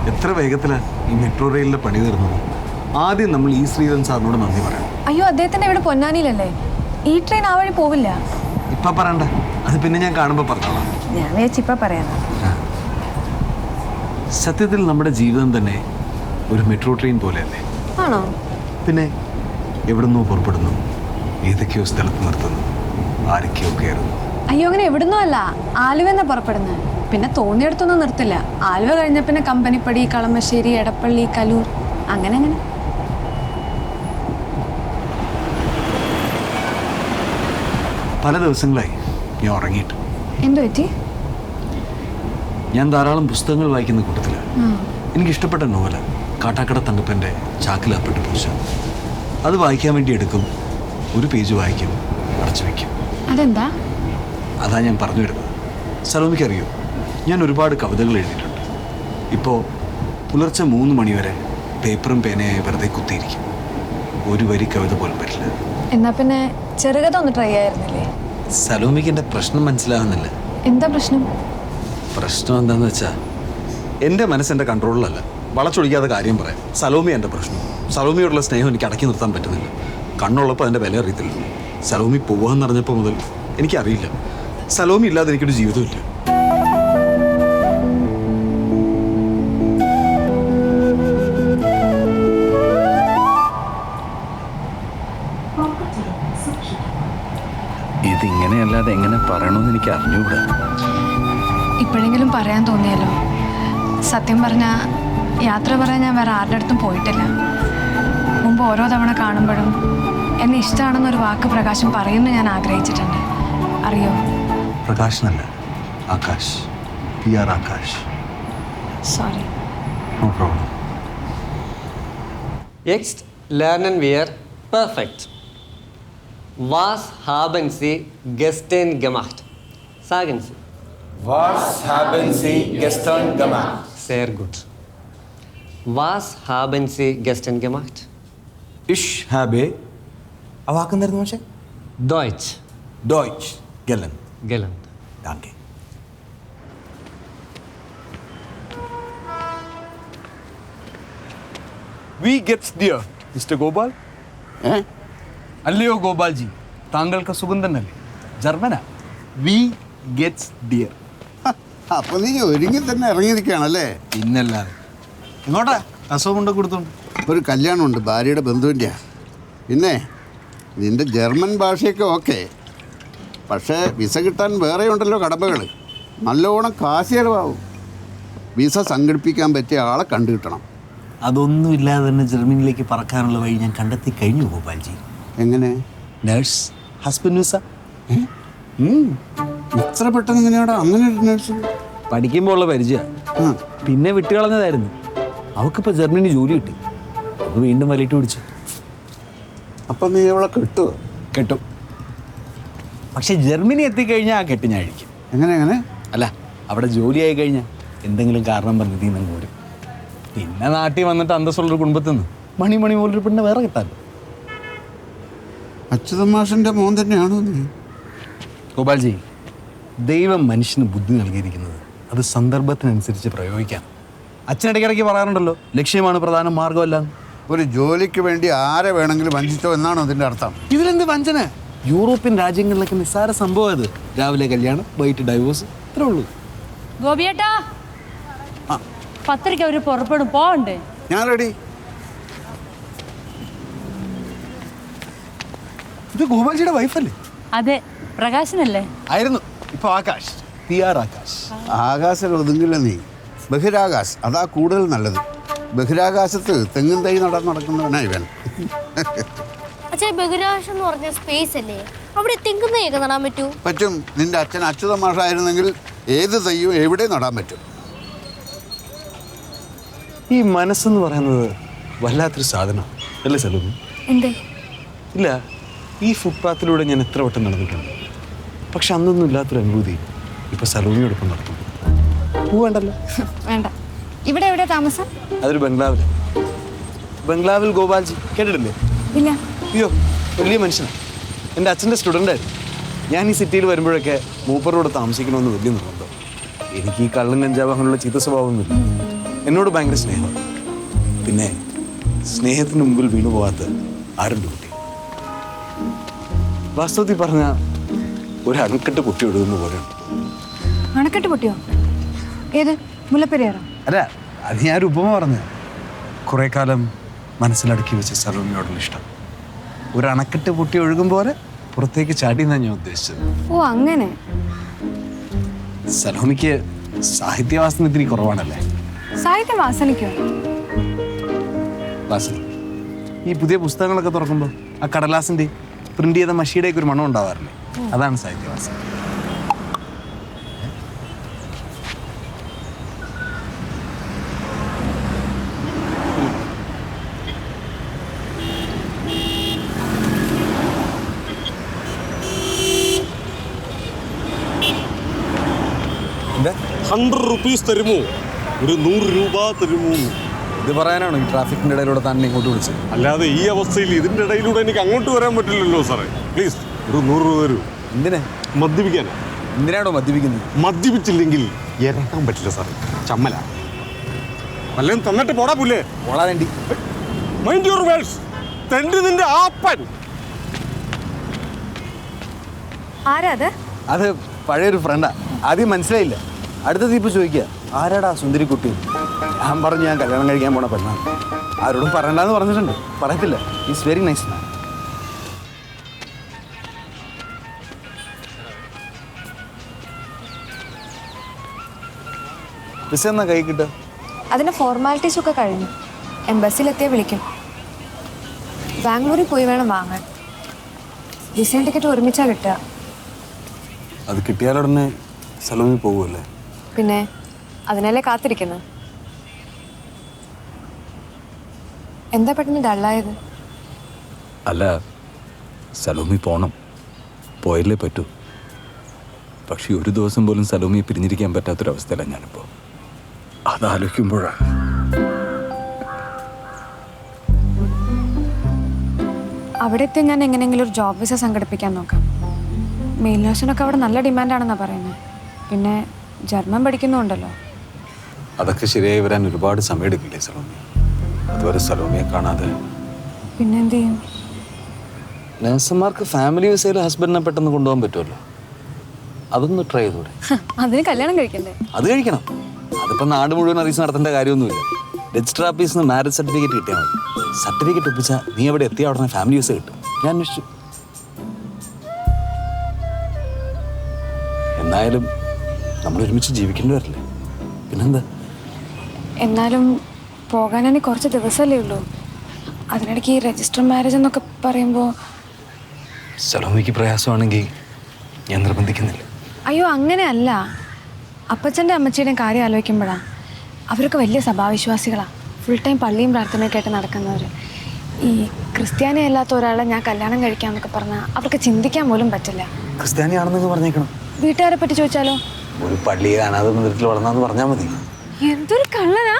എത്ര വേഗത്തിലാണ് ഈ മെട്രോ റെയിലിന്റെ പണി തീർന്നത്. ആദ്യം നമ്മൾ ഈ ശ്രീധരൻ സാറിനോട് നന്ദി പറയണം. അയ്യോ, അദ്ദേഹത്തിന്റെ ഇവിടെ പൊന്നാനിയിലല്ലേ, ഈ ട്രെയിൻ ആ വഴി പോവില്ല. ഇപ്പൊ പറയണ്ട, അത് പിന്നെ ഞാൻ കാണുമ്പോ പറഞ്ഞോളാം. ഞാൻ വിചാരിച്ചിപ്പ പറയാം. സത്യത്തിൽ നമ്മുടെ ജീവിതം തന്നെ ഒരു മെട്രോ ട്രെയിൻ പോലെയല്ലേ? ആണോ? പിന്നെ എവിടുന്നോ പുറപ്പെടുന്നു, ഏതൊക്കെയോ സ്ഥലത്ത് നിർത്തുന്നു, ആരൊക്കെയോ കയറുന്നു. അയ്യോ, അങ്ങനെ എവിടുന്നോ അല്ല, ആലുവെന്നാ പുറപ്പെടുന്നത്. പിന്നെ തോന്നിയെടുത്തൊന്നും നിർത്തില്ല. ആലുവ കഴിഞ്ഞ പിന്നെ കമ്പനിപ്പടി, കളമശ്ശേരി, എടപ്പള്ളി, കലൂർ, അങ്ങനെ അങ്ങനെ. പല ദിവസങ്ങളായി ഞാൻ ഉറങ്ങിയിട്ട്. എന്തു പറ്റി? ഞാൻ ധാരാളം പുസ്തകങ്ങൾ വായിക്കുന്ന കൂട്ടത്തില് എനിക്കിഷ്ടപ്പെട്ട നോവല് കാട്ടാക്കട തങ്കപ്പൻ്റെ ചാക്കിലകപ്പെട്ട പൂച്ച. അത് വായിക്കാൻ വേണ്ടി എടുക്കും, ഒരു പേജ് വായിക്കും, അടച്ചു വയ്ക്കും. അതെന്താ? അതാ ഞാൻ പറഞ്ഞു വരുന്നത്. സലോമിക്കറിയോ, ഞാൻ ഒരുപാട് കവിതകൾ എഴുതിയിട്ടുണ്ട്. ഇപ്പോൾ പുലർച്ചെ 3 മണിവരെ പേപ്പറും പേനയായി വെറുതെ കുത്തിയിരിക്കും. ഒരു വരി കവിത പോലും പറ്റില്ല. എന്നാ പിന്നെ ചെറുകഥ ഒന്ന് ട്രൈ ആയിരുന്നില്ലേ? സലോമിക്ക് എൻ്റെ പ്രശ്നം മനസ്സിലാകുന്നില്ല. എന്താ പ്രശ്നം? പ്രശ്നം എന്താണെന്ന് വെച്ചാൽ എൻ്റെ മനസ്സെൻ്റെ കൺട്രോളിലല്ല. വളച്ചൊടിക്കാതെ കാര്യം പറയാം. സലോമി എൻ്റെ പ്രശ്നം. സലോമിയോടുള്ള സ്നേഹം എനിക്ക് അടക്കി നിർത്താൻ പറ്റുന്നില്ല. കണ്ണുള്ളപ്പോൾ അതിൻ്റെ വില അറിയത്തില്ല. സലോമി പോവാന്ന് അറിഞ്ഞപ്പോൾ മുതൽ എനിക്കറിയില്ല, സലോമി ഇല്ലാതെ എനിക്കൊരു ജീവിതമില്ല. ഇതിങ്ങനെയല്ലാതെ എങ്ങനെ പറയണമെന്ന് എനിക്ക് അറിഞ്ഞുകൂടാ. ഇപ്പോഴെങ്കിലും പറയാൻ തോന്നിയല്ലോ. സത്യം പറഞ്ഞാൽ യാത്ര പറയാൻ ഞാൻ വേറെ ആരുടെ അടുത്തും പോയിട്ടില്ല. മുമ്പ് ഓരോ തവണ കാണുമ്പോഴും എന്നെ ഇഷ്ടമാണെന്നൊരു വാക്ക് പ്രകാശം പറയുമെന്ന് ഞാൻ ആഗ്രഹിച്ചിട്ടുണ്ട്. അറിയോ? പ്രകാശനല്ല, Akash. PR Akash. Sorry. No problem. Jetzt lernen wir perfekt. Was haben Sie gestern gemacht? Sagen Sie. Was haben Sie gestern gemacht? Sehr gut. Was haben Sie gestern gemacht? Ich habe. ആ വാക്കെന്തായിരുന്നു പക്ഷേ? Deutsch. Deutsch. Gellen. Gelernt. Danke. Wie geht's dir, Mr. Gopal? അല്ലയോ ഗോപാൽജി, താങ്കൾക്ക് സുഖം തന്നെയല്ലേ? ജർമ്മനാ. വി ഗെറ്റ്സ് ഡിയർ. അപ്പൊ നീ ഒരുങ്ങി തന്നെ ഇറങ്ങിയിരിക്കുകയാണല്ലേ? പിന്നല്ലാതെ. എങ്ങോട്ടാ? അസുഖം കൊണ്ട് കൊടുത്തോണ്ട് ഒരു കല്യാണമുണ്ട്, ഭാര്യയുടെ ബന്ധുവിൻ്റെയാ. പിന്നെ നിന്റെ ജർമ്മൻ ഭാഷയൊക്കെ ഓക്കെ, പക്ഷേ വിസ കിട്ടാൻ വേറെ ഉണ്ടല്ലോ കടമ്പകൾ. നല്ലോണം കാശ് ചെലവാകും. വിസ സംഘടിപ്പിക്കാൻ പറ്റിയ ആളെ കണ്ടു കിട്ടണം. അതൊന്നും ഇല്ലാതെ തന്നെ ജർമ്മനിയിലേക്ക് പറക്കാനുള്ള വഴി ഞാൻ കണ്ടെത്തി കഴിഞ്ഞു ഗോപാൽജി. എങ്ങനെ? Nurse, husband visa. ഇത്ര പെട്ടെന്ന് എങ്ങനെയാടാ അങ്ങനെ ഒരു നേഴ്സ്? പഠിക്കുമ്പോൾ ഉള്ള പരിചയമാണ്, പിന്നെ വിട്ടുകളഞ്ഞതായിരുന്നു. അവൾക്കിപ്പോൾ ജർമ്മനി ജോലി കിട്ടി, അത് വീണ്ടും വലിയിട്ട് പിടിച്ചു. അപ്പം നീ അവളെ കിട്ടുമോ? കെട്ടും, പക്ഷെ ജർമ്മനി എത്തിക്കഴിഞ്ഞാൽ ആ കെട്ട് ഞാൻ അഴിക്കും. എങ്ങനെ എങ്ങനെ? അല്ല, അവിടെ ജോലിയായി കഴിഞ്ഞാൽ എന്തെങ്കിലും കാരണം പറഞ്ഞ് തീ നിന്ന് പോരും. പിന്നെ നാട്ടിൽ വന്നിട്ട് അന്തസ്സുള്ളൊരു കുടുംബത്തിൽ നിന്ന് മണി പോലൊരു പെണ്ണ് വേറെ കിട്ടാമല്ലോ. അച്യുതൻ മാഷിൻ്റെ മോൻ തന്നെയാണോ നീ? ഗോപാൽജി, ദൈവം മനുഷ്യന് ബുദ്ധി നൽകിയിരിക്കുന്നത് അത് സന്ദർഭത്തിനനുസരിച്ച് പ്രയോഗിക്കാം. അച്ഛനിടയ്ക്കിടയ്ക്ക് പറയാറുണ്ടല്ലോ, ലക്ഷ്യമാണ് പ്രധാന മാർഗമല്ല. ഒരു ജോലിക്ക് വേണ്ടി ആരെ വേണമെങ്കിലും വഞ്ചിച്ചോ എന്നാണോ അതിൻ്റെ അർത്ഥം? ഇതിലെന്ത് വഞ്ചന? യൂറോപ്യൻ രാജ്യങ്ങളിലൊക്കെ നിസ്സാര സംഭവം അത്. രാവിലെ കല്യാണം, വൈകിട്ട് ഡൈവോഴ്സ്, ഇത്രേ ഉള്ളൂ. ഗോപിയേട്ടാ, 10:30 അവര് പുറപ്പെടും, പോവണ്ടേ? ഞാൻ റെഡി. ഇത് ഗോപാൽജിയുടെ വൈഫല്ലേ? അതെ, പ്രകാശനല്ലേ? ആയിരുന്നു. ഇപ്പൊ ആകാശ്, PR ആകാശ്. ആകാശം ഒതുങ്ങില്ല നീ, ബഹിരാകാശ്. അതാ കൂടുതൽ നല്ലത്. ബഹിരാകാശത്ത് തെങ്ങും തൈ നടക്കുന്നവനാ ഇവൻ. അച്ഛാ, ബഹിരാകാശം എന്ന് പറഞ്ഞ സ്പേസ് അല്ലേ? അവിടെ തെങ്ങും തൈയൊക്കെ നടാൻ പറ്റൂ? പറ്റും. നിന്റെ അച്ഛൻ അച്യുതൻ മാഷായിരുന്നെങ്കിൽ ഏത് തൈയും എവിടെ നടാൻ പറ്റും. ഈ മനസ്സെന്ന് പറയുന്നത് വല്ലാത്തൊരു സാധനം അല്ലേ സലോമി? എന്തേ? ഇല്ല, ഈ ഫുട്പാത്തിലൂടെ ഞാൻ എത്ര വട്ടം നടന്നിട്ടുണ്ട്. പക്ഷെ അന്നൊന്നും ഇല്ലാത്തൊരു അനുഭൂതി ഇപ്പോൾ സലോമിയോടൊപ്പം നടത്തുന്നു. പോവേണ്ടല്ലോ. വേണ്ട. ഇവിടെ എവിടെയാ താമസം? അതൊരു ബംഗ്ലാവിൽ. ബംഗ്ലാവിൽ ഗോപാൽജി കേട്ടിട്ടില്ലേ? ഇല്ല. അയ്യോ, വലിയ മനുഷ്യനാണ്. എൻ്റെ അച്ഛൻ്റെ സ്റ്റുഡൻ്റായിരുന്നു. ഞാൻ ഈ സിറ്റിയിൽ വരുമ്പോഴൊക്കെ മൂപ്പറോട് താമസിക്കണമെന്ന് വലിയ നിർബന്ധം. എനിക്ക് ഈ കള്ളും കഞ്ചാവ് അങ്ങനെയുള്ള ചീത്ത സ്വഭാവമൊന്നുമില്ല. എന്നോട് ഭയങ്കര സ്നേഹം. പിന്നെ സ്നേഹത്തിന് മുമ്പിൽ വീണു പോകാത്ത ആരുണ്ട് കുട്ടി? വാസ്തവത്തിൽ പറഞ്ഞ ഒരു അണക്കെട്ട് പൊട്ടി ഒഴുകുന്ന പോലെയുണ്ട്. അണക്കെട്ട് പൊട്ടിയോ? ഏത്? മുല്ലപ്പെരിയാറോ? അല്ല, അത് ഞാനൊരു ഉപമ പറഞ്ഞു. കുറേ കാലം മനസ്സിലടക്കി വെച്ച സലോമിയോടുള്ള ഇഷ്ടം ഒരു അണക്കെട്ട് പൊട്ടി ഒഴുകും പോലെ പുറത്തേക്ക് ചാടി എന്നാണ് ഞാൻ ഉദ്ദേശിച്ചത്. ഓ അങ്ങനെ. സലോമിക്ക് സാഹിത്യവാസന ഇത്തിരി കുറവാണല്ലേ? സാഹിത്യം വാസനിക്കോ? വാസന ഈ പുതിയ പുസ്തകങ്ങളൊക്കെ തുറക്കുമ്പോൾ ആ കടലാസിൻ്റെ പ്രിന്റ് ചെയ്ത മഷിയുടെയൊക്കെ ഒരു മണം ഉണ്ടാവാറില്ലേ? അതാണ് സാഹിത്യവാസന. എന്താ 100 rupees തരുമോ? ഒരു 100 രൂപ തരുമോ? ഇത് പറയാനാണോ ഈ ട്രാഫിക്കിൻ്റെ ഇടയിലൂടെ തന്നെ ഇങ്ങോട്ട് വിളിച്ചത്? അല്ലാതെ ഈ അവസ്ഥയിൽ ഇതിന്റെ ഇടയിലൂടെ എനിക്ക് അങ്ങോട്ട് വരാൻ പറ്റില്ലല്ലോ സാറേ. പ്ലീസ് ഒരു 100 രൂപ തരൂ. എന്തിനാ? മദ്യപിക്കാനാ. എന്തിനാണോ മദ്യപിക്കുന്നത്? മദ്യപിച്ചില്ലെങ്കിൽ ഇറങ്ങാൻ പറ്റില്ല സാറേ, ചമ്മല. വല്ലതും തന്നിട്ട് പോടാ പുല്ലേ. ഓളാ വേണ്ടി. Mind your words. തെണ്ടി നിന്റെ ആപ്പൻ. ആരാ അത്? അത് പഴയൊരു ഫ്രണ്ടാ. ആദ്യം മനസ്സിലായില്ല. അടുത്തത് ഇപ്പോൾ ചോദിക്കുക, ആരാടാ സുന്ദരി കുട്ടി? ഞാൻ പറഞ്ഞു ഞാൻ കല്യാണം കഴിക്കാൻ പോണ പെണ്ണാണ്. ആരോടും പറയണ്ടെന്ന് പറഞ്ഞിട്ടുണ്ട്. പറയത്തില്ല. Is very nice man. Visa എന്നാ കൈ കിട്ടുക? അതിൻ്റെ ഫോർമാലിറ്റീസ് ഒക്കെ കഴിഞ്ഞു. എംബസിലെത്തിയാൽ വിളിക്കും. ബാംഗ്ലൂരിൽ പോയി വേണം വാങ്ങാൻ. വിസയും ടിക്കറ്റ് ഒരുമിച്ചാണ് കിട്ടുക. അത് കിട്ടിയാലുടനെ സലോമി പോകുമല്ലേ? പിന്നെ അതിനല്ലേ കാത്തിരിക്കുന്നത്. എന്താ പെട്ടെന്ന് ഡള്ളായത്? അല്ല, സലോമി പോണം, പോയല്ലേ പറ്റൂ. പക്ഷെ ഒരു ദിവസം പോലും സലോമിയെ പിരിഞ്ഞിരിക്കാൻ പറ്റാത്തൊരവസ്ഥയിലാണ് ഞാനിപ്പോൾ. അതാലോചിക്കുമ്പോഴാണ്. അവിടെ എത്തി ഞാൻ എങ്ങനെയെങ്കിലും ഒരു ജോബ് വിസ സംഘടിപ്പിക്കാൻ നോക്കാം. മെയിൽ നേഴ്സിനൊക്കെ അവിടെ നല്ല ഡിമാൻഡാണെന്നാണ് പറയുന്നത്. പിന്നെ ജർമ്മൻ പഠിക്കുന്നുണ്ടല്ലോ. അതൊക്കെ ശരിയായി വരാൻ ഒരുപാട് സമയമെടുക്കില്ലേ സലോമി? അതുവരെ സലോമിയെ കാണാതെ പിന്നെ എന്ത് ചെയ്യും? നേഴ്സുമാർക്ക് ഫാമിലി വിസയിൽ ഹസ്ബൻഡിനെ പെട്ടെന്ന് കൊണ്ടുപോകാൻ പറ്റുമല്ലോ. അതൊന്ന് ട്രൈ ചെയ്തൂടെ? അതിന് കല്യാണം കഴിക്കണ്ടേ? അത് കഴിക്കണം. അതിപ്പോൾ നാട് മുഴുവൻ അറിയിച്ച് നടത്തേണ്ട കാര്യമൊന്നുമില്ല. രജിസ്റ്റർ ഓഫീസിൽ നിന്ന് മാരേജ് സർട്ടിഫിക്കറ്റ് കിട്ടിയാൽ മതി. സർട്ടിഫിക്കറ്റ് ഒപ്പിച്ചാൽ നീ അവിടെ എത്തിയ ഉടനെ ഫാമിലി വിസ കിട്ടും. ഞാൻ അന്വേഷിച്ചു. എന്നായാലും നമ്മൾ ഒരുമിച്ച് ജീവിക്കേണ്ടവരല്ലേ? പിന്നെന്താ? എന്നാലും പോകാനെ കുറച്ച് ദിവസമല്ലേ ഉള്ളൂ. അതിനിടയ്ക്ക് ഈ രജിസ്റ്റർ മാരേജ് എന്നൊക്കെ പറയുമ്പോൾ സലോമിക്ക് പ്രയാസമാണെങ്കിൽ ഞാൻ നിർബന്ധിക്കുന്നില്ല. അയ്യോ അങ്ങനെയല്ല. അപ്പച്ചൻ്റെ അമ്മച്ചിയുടെയും കാര്യം ആലോചിക്കുമ്പോഴാണ്. അവരൊക്കെ വലിയ സഭാവിശ്വാസികളാണ്. ഫുൾ ടൈം പള്ളിയും പ്രാർത്ഥനയൊക്കെ ആയിട്ട് നടക്കുന്നവർ. ഈ ക്രിസ്ത്യാനി അല്ലാത്ത ഒരാളെ ഞാൻ കല്യാണം കഴിക്കാമെന്നൊക്കെ പറഞ്ഞാൽ അവർക്ക് ചിന്തിക്കാൻ പോലും പറ്റില്ല. ക്രിസ്ത്യാനിയാണെന്നൊക്കെ പറഞ്ഞേക്കണം. വീട്ടുകാരെ പറ്റി ചോദിച്ചാലോ? ഒരു പള്ളിയെ അനാഥ മന്ദിരത്തിൽ വളർന്നാന്ന് പറഞ്ഞാൽ മതി. എന്തൊരു കള്ളനാ.